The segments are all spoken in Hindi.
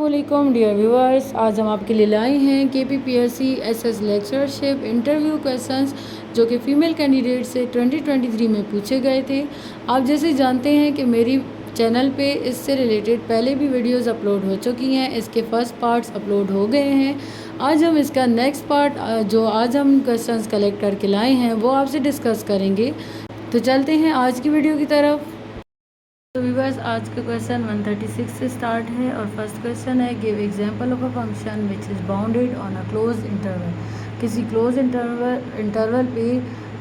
अस्सलामुअलैकुम डियर व्यूअर्स, आज हम आपके लिए लाए हैं KPPSC SS lectureship interview questions जो कि फ़ीमेल कैंडिडेट से 2023 में पूछे गए थे। आप जैसे जानते हैं कि मेरी चैनल पे इससे रिलेटेड पहले भी वीडियोस अपलोड हो चुकी हैं, इसके फर्स्ट पार्ट्स अपलोड हो गए हैं। आज हम इसका नेक्स्ट पार्ट जो आज हम क्वेश्चंस कलेक्ट करके लाए हैं वो आपसे डिस्कस करेंगे। तो चलते हैं आज की वीडियो की तरफ। तो व्यूअर्स, आज का क्वेश्चन 136 से स्टार्ट है और फर्स्ट क्वेश्चन है give example of a function which is bounded on a close interval. किसी क्लोज इंटरवल पे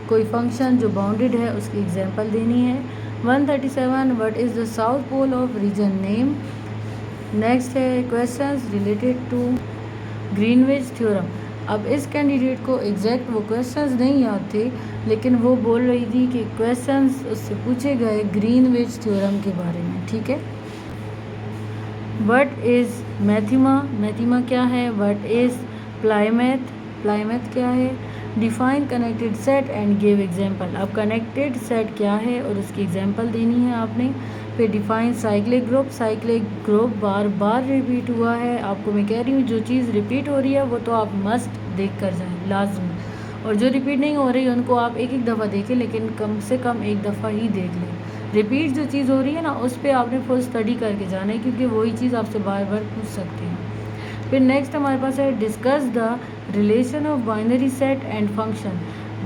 कोई फंक्शन जो बाउंडेड है उसकी एग्जांपल देनी है। 137 what is the south pole of region name. Next है questions related to Greenwich theorem. अब इस कैंडिडेट को एग्जैक्ट वो क्वेश्चंस नहीं याद थे, लेकिन वो बोल रही थी कि क्वेश्चंस उससे पूछे गए ग्रीनविच थ्योरम के बारे में। ठीक है। व्हाट इज़ मैथीमा, मैथीमा क्या है। व्हाट इज़ प्लाईमैथ, प्लाईमैथ क्या है। Define connected set and give example. अब कनेक्टेड सेट क्या है और उसकी एग्जांपल देनी है आपने। फिर define cyclic group, cyclic group बार बार रिपीट हुआ है। आपको मैं कह रही हूँ जो चीज़ रिपीट हो रही है वो तो आप मस्ट देख कर जाएँ लाजमी, और जो रिपीट नहीं हो रही उनको आप एक एक दफ़ा देखें, लेकिन कम से कम एक दफ़ा ही देख लें। रिपीट जो चीज़ हो रही है ना उस पर आपने फुल स्टडी करके जाना है, क्योंकि वही चीज़ आपसे बार बार पूछ सकते हैं। फिर नेक्स्ट हमारे पास है discuss the relation of binary set and function.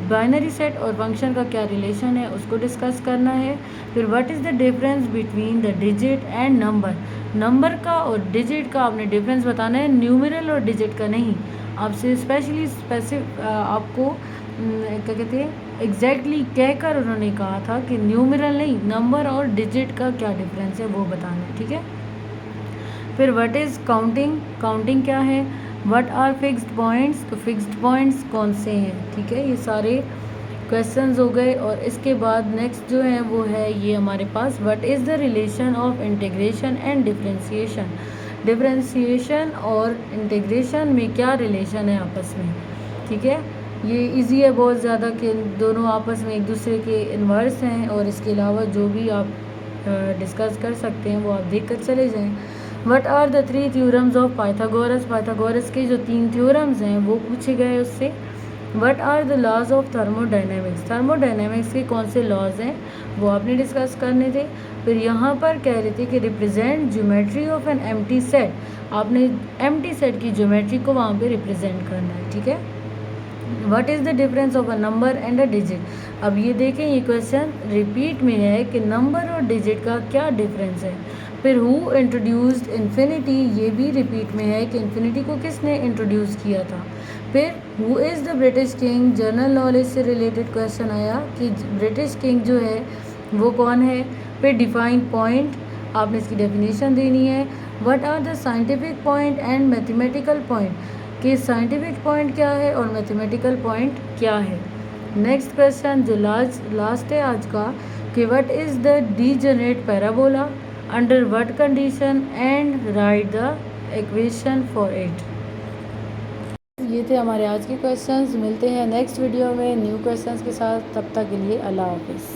Binary set और फंक्शन का क्या रिलेशन है उसको डिस्कस करना है। फिर what is the difference between the digit and number. Number का और डिजिट का आपने डिफरेंस बताना है, न्यूमेरल और डिजिट का नहीं। आपसे स्पेशली आपको क्या कहते हैं एग्जैक्टली कहकर उन्होंने कहा था कि न्यूमेरल नहीं, नंबर और डिजिट का क्या डिफरेंस है वो बताना है। ठीक है। फिर व्हाट इज़ काउंटिंग, काउंटिंग क्या है। व्हाट आर फिक्स्ड पॉइंट्स, तो फिक्स्ड पॉइंट्स कौन से हैं। ठीक है, ये सारे क्वेश्चंस हो गए। और इसके बाद नेक्स्ट जो है वो है ये हमारे पास what is the relation of integration and differentiation. Differentiation और इंटीग्रेशन में क्या रिलेशन है आपस में। ठीक है, ये इजी है बहुत ज़्यादा कि दोनों आपस में एक दूसरे के इन्वर्स हैं, और इसके अलावा जो भी आप डिस्कस कर सकते हैं वो आप देख कर चले जाएँ। What are the 3 theorems of Pythagoras, Pythagoras के जो 3 थ्योरम्स हैं वो पूछे गए उससे। What are the laws of thermodynamics, thermodynamics के कौन से लॉज हैं वो आपने डिस्कस करने थे। फिर यहाँ पर कह रहे थे कि represent geometry of an empty set, आपने एम्प्टी सेट की ज्योमेट्री को वहाँ पे रिप्रेजेंट करना है। ठीक है। What is the difference of a number and a digit. अब ये देखें ये क्वेश्चन रिपीट में है कि नंबर और डिजिट का क्या डिफरेंस है। फिर हु इंट्रोड्यूस्ड इन्फिनिटी, ये भी रिपीट में है कि इन्फिनिटी को किसने इंट्रोड्यूस किया था। फिर who is the British king, general knowledge से रिलेटेड क्वेश्चन आया कि ब्रिटिश किंग जो है वो कौन है। फिर डिफाइन पॉइंट, आपने इसकी डेफिनेशन देनी है। What are the scientific point and mathematical point, कि साइंटिफिक पॉइंट क्या है और मैथमेटिकल पॉइंट क्या है। नेक्स्ट क्वेश्चन जो लास्ट है आज का कि what is the degenerate parabola, under what condition and right the equation for it. ये थे हमारे आज के क्वेश्चंस। मिलते हैं नेक्स्ट वीडियो में न्यू क्वेश्चंस के साथ, तब तक के लिए अल्लाह हाफिज़।